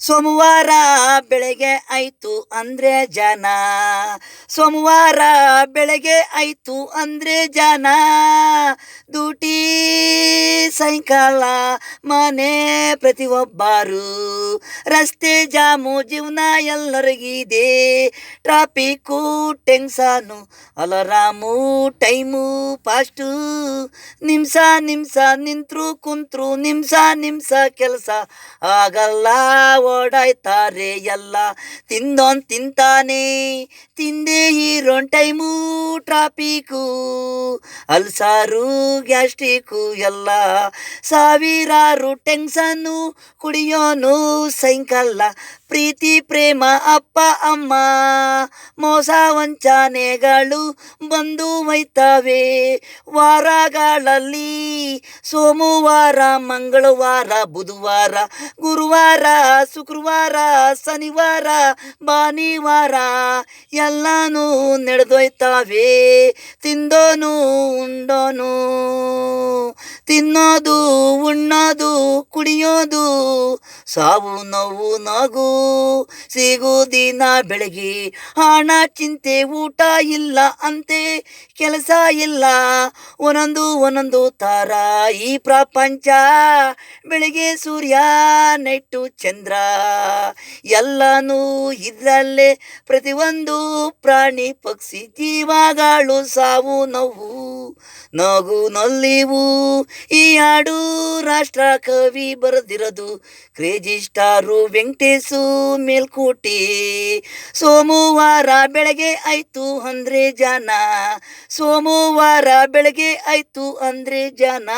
ಸೋಮವಾರ ಬೆಳಗ್ಗೆ ಆಯ್ತು ಅಂದ್ರೆ ಜನ. ಸೋಮವಾರ ಬೆಳಗ್ಗೆ ಆಯ್ತು ಅಂದ್ರೆ ಜನ. ಡ್ಯೂಟಿ ಸಾಯಂಕಾಲ ಮನೆ ಪ್ರತಿಯೊಬ್ಬರು. ರಸ್ತೆ ಜಾಮು ಜೀವನ ಎಲ್ಲರಿಗಿದೆ. Traffic tension alarm time fast. ನಿಮಿಷ ನಿಮಿಷ ನಿಂತ್ರು ಕುಂತ್ರು ನಿಮಿಷ ನಿಮಿಷ ಕೆಲಸ ಆಗಲ್ಲ. ಓಡಾಯ್ತಾರೆ ಎಲ್ಲ ತಿಂದೋನ್ ತಿಂತಾನೆ. ತಿಂದೇ ಹೀರೋನ್ ಟೈಮು ಟ್ರಾಫಿಕ್ಕು ಅಲ್ಸಾರು ಗ್ಯಾಸ್ಟ್ರಿಕ್ಕು ಎಲ್ಲ. ಸಾವಿರಾರು ಟೆನ್ಷನ್ನು ಕುಡಿಯೋನು ಸಾಯಂಕಾಲ. ಪ್ರೀತಿ ಪ್ರೇಮ ಅಪ್ಪ ಅಮ್ಮ ಮೋಸ ವಂಚನೆಗಳು ಬಂದು ಹೋಯ್ತವೆ ವಾರಗಳಲ್ಲಿ. ಸೋಮವಾರ ಮಂಗಳವಾರ ಬುಧವಾರ ಗುರುವಾರ ಶುಕ್ರವಾರ ಶನಿವಾರ ಭಾನುವಾರ ಎಲ್ಲನೂ ನಡೆದೋಯ್ತವೆ. ತಿಂದೋನು ಉಂಡೋನು ತಿನ್ನೋದು ಉಣ್ಣೋದು ಕುಡಿಯೋದು ಸಾವು ನೋವು ನಗು ಸಿಗುದಿನ ಬೆಳಗ್ಗೆ. ಹಣ ಚಿಂತೆ ಊಟ ಇಲ್ಲ ಅಂತೆ ಕೆಲಸ ಇಲ್ಲ. ಒಂದೊಂದು ಥರ ಈ ಪ್ರಪಂಚ. ಬೆಳಿಗ್ಗೆ ಸೂರ್ಯ ನೈಟು ಚಂದ್ರ ಎಲ್ಲನೂ ಇದರಲ್ಲೇ. ಪ್ರತಿಯೊಂದು ಪ್ರಾಣಿ ಪಕ್ಷಿ ಜೀವಗಳು ಸಾವು ನೋವು ನಗು ನಲಿವು. ಈ ಹಾಡು ರಾಷ್ಟ್ರ ಕವಿ ಬರೆದಿರೋದು ಕ್ರೇಜಿ ಸ್ಟಾರು ವೆಂಕಟೇಶು ಮೇಲ್ಕೋಟೆ. ಸೋಮವಾರ ಬೆಳಗ್ಗೆ ಆಯ್ತು ಅಂದ್ರೆ ಜನ. ಸೋಮವಾರ ಬೆಳಗ್ಗೆ ಆಯ್ತು ಅಂದ್ರೆ ಜನ.